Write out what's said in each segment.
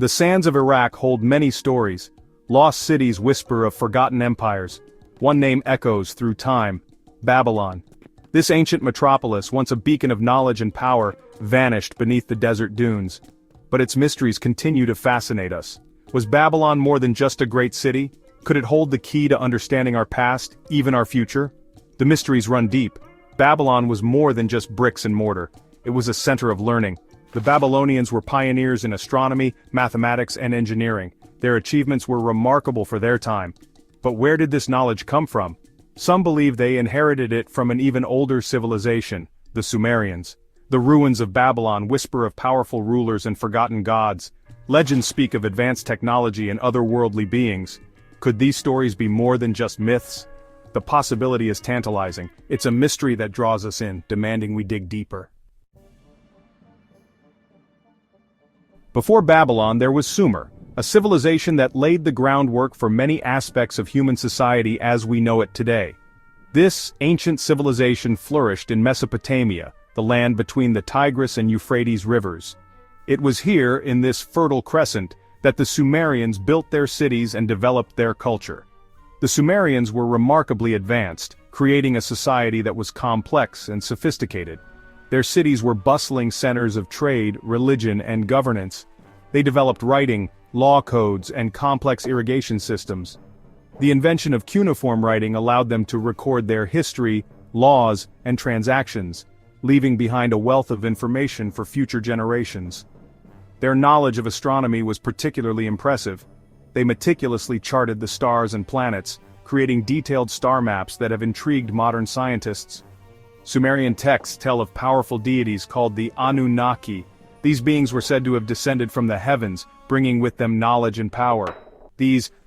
The sands of Iraq hold many stories. Lost cities whisper of forgotten empires. One name echoes through time: Babylon. This ancient metropolis, once a beacon of knowledge and power, vanished beneath the desert dunes. But its mysteries continue to fascinate us. Was Babylon more than just a great city? Could it hold the key to understanding our past, even our future? The mysteries run deep. Babylon was more than just bricks and mortar. It was a center of learning. The Babylonians were pioneers in astronomy, mathematics, and engineering. Their achievements were remarkable for their time. But where did this knowledge come from? Some believe they inherited it from an even older civilization, the Sumerians. The ruins of Babylon whisper of powerful rulers and forgotten gods. Legends speak of advanced technology and otherworldly beings. Could these stories be more than just myths? The possibility is tantalizing. It's a mystery that draws us in, demanding we dig deeper. Before Babylon there was Sumer, a civilization that laid the groundwork for many aspects of human society as we know it today. This ancient civilization flourished in Mesopotamia, the land between the Tigris and Euphrates rivers. It was here, in this fertile crescent, that the Sumerians built their cities and developed their culture. The Sumerians were remarkably advanced, creating a society that was complex and sophisticated. Their cities were bustling centers of trade, religion, and governance. They developed writing, law codes, and complex irrigation systems. The invention of cuneiform writing allowed them to record their history, laws, and transactions, leaving behind a wealth of information for future generations. Their knowledge of astronomy was particularly impressive. They meticulously charted the stars and planets, creating detailed star maps that have intrigued modern scientists. Sumerian texts tell of powerful deities called the Anunnaki. These beings were said to have descended from the heavens, bringing with them knowledge and power.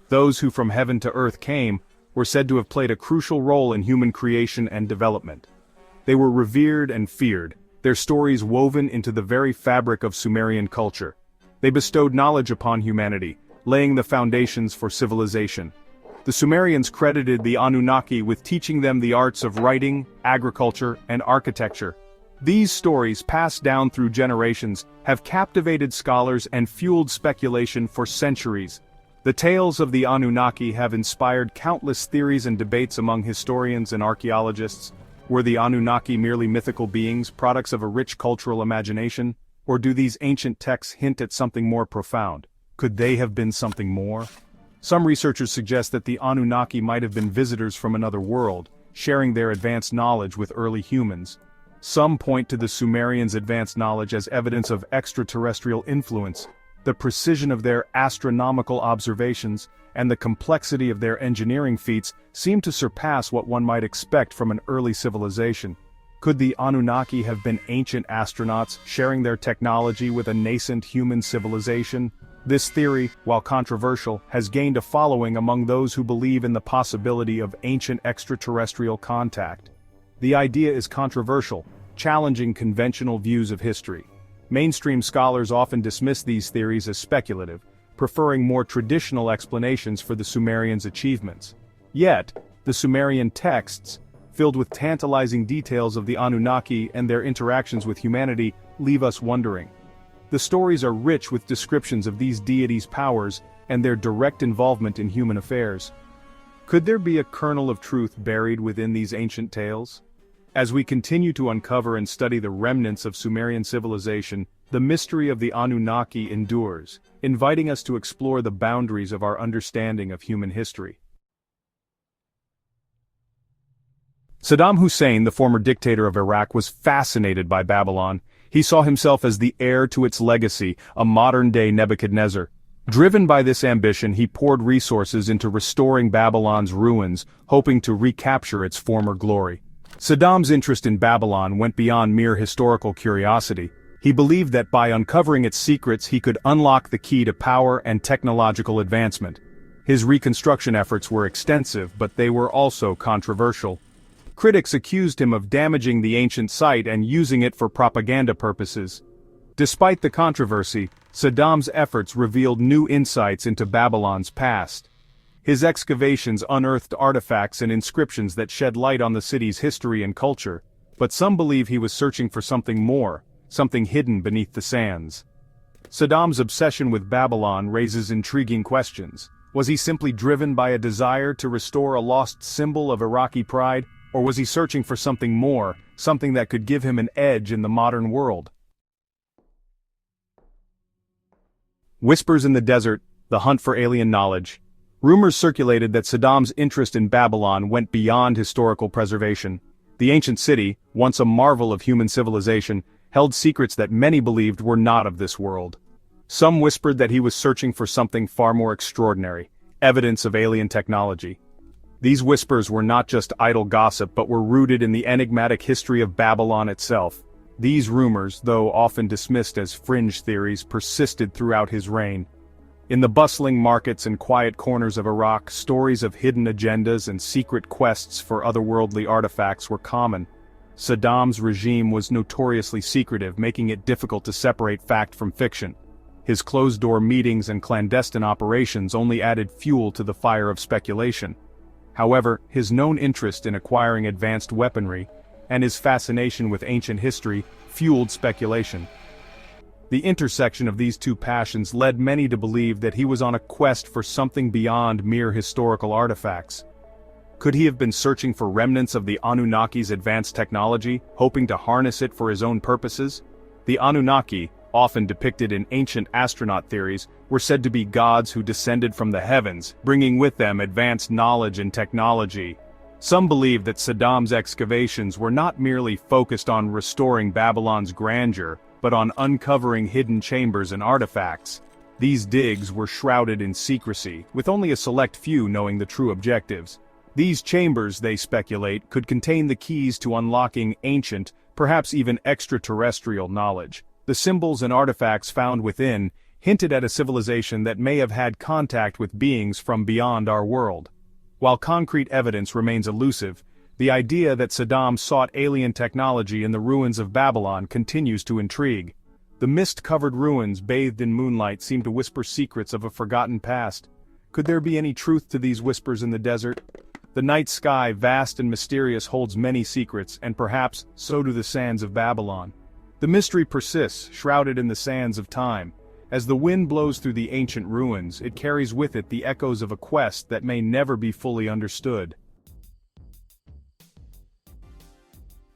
Those who from heaven to earth came, were said to have played a crucial role in human creation and development. They were revered and feared, their stories woven into the very fabric of Sumerian culture. They bestowed knowledge upon humanity, laying the foundations for civilization. The Sumerians credited the Anunnaki with teaching them the arts of writing, agriculture, and architecture. These stories, passed down through generations, have captivated scholars and fueled speculation for centuries. The tales of the Anunnaki have inspired countless theories and debates among historians and archaeologists. Were the Anunnaki merely mythical beings, products of a rich cultural imagination? Or do these ancient texts hint at something more profound? Could they have been something more? Some researchers suggest that the Anunnaki might have been visitors from another world, sharing their advanced knowledge with early humans. Some point to the Sumerians' advanced knowledge as evidence of extraterrestrial influence. The precision of their astronomical observations, and the complexity of their engineering feats seem to surpass what one might expect from an early civilization. Could the Anunnaki have been ancient astronauts sharing their technology with a nascent human civilization? This theory, while controversial, has gained a following among those who believe in the possibility of ancient extraterrestrial contact. The idea is controversial, challenging conventional views of history. Mainstream scholars often dismiss these theories as speculative, preferring more traditional explanations for the Sumerians' achievements. Yet, the Sumerian texts, filled with tantalizing details of the Anunnaki and their interactions with humanity, leave us wondering. The stories are rich with descriptions of these deities' powers and their direct involvement in human affairs. Could there be a kernel of truth buried within these ancient tales? As we continue to uncover and study the remnants of Sumerian civilization, the mystery of the Anunnaki endures, inviting us to explore the boundaries of our understanding of human history. Saddam Hussein, the former dictator of Iraq, was fascinated by Babylon. He saw himself as the heir to its legacy, a modern-day Nebuchadnezzar. Driven by this ambition, he poured resources into restoring Babylon's ruins, hoping to recapture its former glory. Saddam's interest in Babylon went beyond mere historical curiosity. He believed that by uncovering its secrets he could unlock the key to power and technological advancement. His reconstruction efforts were extensive, but they were also controversial. Critics accused him of damaging the ancient site and using it for propaganda purposes. Despite the controversy, Saddam's efforts revealed new insights into Babylon's past. His excavations unearthed artifacts and inscriptions that shed light on the city's history and culture, but some believe he was searching for something more, something hidden beneath the sands. Saddam's obsession with Babylon raises intriguing questions. Was he simply driven by a desire to restore a lost symbol of Iraqi pride, or was he searching for something more, something that could give him an edge in the modern world? Whispers in the desert, the hunt for alien knowledge. Rumors circulated that Saddam's interest in Babylon went beyond historical preservation. The ancient city, once a marvel of human civilization, held secrets that many believed were not of this world. Some whispered that he was searching for something far more extraordinary, evidence of alien technology. These whispers were not just idle gossip but were rooted in the enigmatic history of Babylon itself. These rumors, though often dismissed as fringe theories, persisted throughout his reign. In the bustling markets and quiet corners of Iraq, stories of hidden agendas and secret quests for otherworldly artifacts were common. Saddam's regime was notoriously secretive, making it difficult to separate fact from fiction. His closed-door meetings and clandestine operations only added fuel to the fire of speculation. However, his known interest in acquiring advanced weaponry, and his fascination with ancient history, fueled speculation. The intersection of these two passions led many to believe that he was on a quest for something beyond mere historical artifacts. Could he have been searching for remnants of the Anunnaki's advanced technology, hoping to harness it for his own purposes? The Anunnaki, often depicted in ancient astronaut theories, were said to be gods who descended from the heavens, bringing with them advanced knowledge and technology. Some believe that Saddam's excavations were not merely focused on restoring Babylon's grandeur, but on uncovering hidden chambers and artifacts. These digs were shrouded in secrecy, with only a select few knowing the true objectives. These chambers, they speculate, could contain the keys to unlocking ancient, perhaps even extraterrestrial knowledge. The symbols and artifacts found within hinted at a civilization that may have had contact with beings from beyond our world. While concrete evidence remains elusive, the idea that Saddam sought alien technology in the ruins of Babylon continues to intrigue. The mist-covered ruins bathed in moonlight seem to whisper secrets of a forgotten past. Could there be any truth to these whispers in the desert? The night sky, vast and mysterious, holds many secrets, and perhaps so do the sands of Babylon. The mystery persists, shrouded in the sands of time. As the wind blows through the ancient ruins, it carries with it the echoes of a quest that may never be fully understood.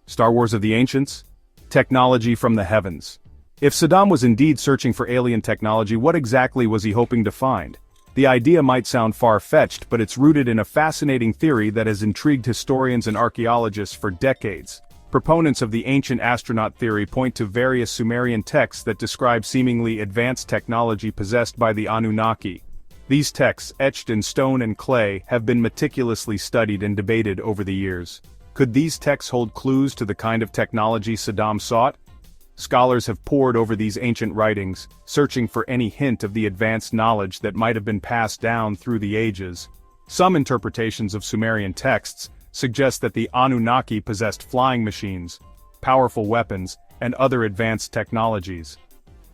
Star Wars of the Ancients? Technology from the heavens. If Saddam was indeed searching for alien technology, what exactly was he hoping to find? The idea might sound far-fetched, but it's rooted in a fascinating theory that has intrigued historians and archaeologists for decades. Proponents of the ancient astronaut theory point to various Sumerian texts that describe seemingly advanced technology possessed by the Anunnaki. These texts, etched in stone and clay, have been meticulously studied and debated over the years. Could these texts hold clues to the kind of technology Saddam sought? Scholars have pored over these ancient writings, searching for any hint of the advanced knowledge that might have been passed down through the ages. Some interpretations of Sumerian texts suggest that the Anunnaki possessed flying machines, powerful weapons, and other advanced technologies.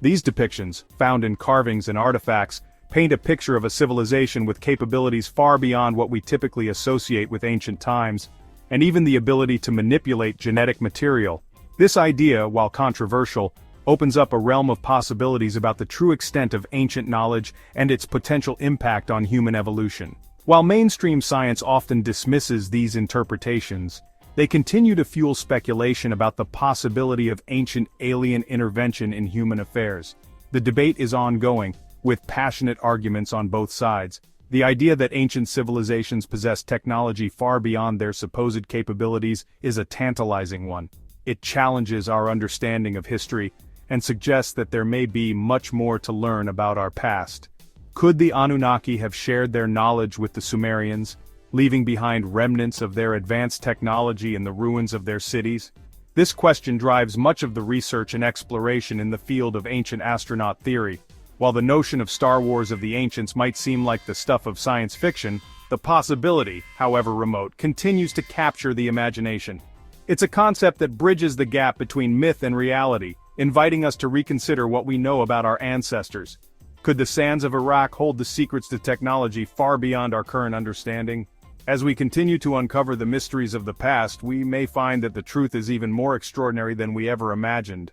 These depictions, found in carvings and artifacts, paint a picture of a civilization with capabilities far beyond what we typically associate with ancient times, and even the ability to manipulate genetic material. This idea, while controversial, opens up a realm of possibilities about the true extent of ancient knowledge and its potential impact on human evolution. While mainstream science often dismisses these interpretations, they continue to fuel speculation about the possibility of ancient alien intervention in human affairs. The debate is ongoing, with passionate arguments on both sides. The idea that ancient civilizations possess technology far beyond their supposed capabilities is a tantalizing one. It challenges our understanding of history and suggests that there may be much more to learn about our past. Could the Anunnaki have shared their knowledge with the Sumerians, leaving behind remnants of their advanced technology in the ruins of their cities? This question drives much of the research and exploration in the field of ancient astronaut theory. While the notion of Star Wars of the Ancients might seem like the stuff of science fiction, the possibility, however remote, continues to capture the imagination. It's a concept that bridges the gap between myth and reality, inviting us to reconsider what we know about our ancestors. Could the sands of Iraq hold the secrets to technology far beyond our current understanding? As we continue to uncover the mysteries of the past, we may find that the truth is even more extraordinary than we ever imagined.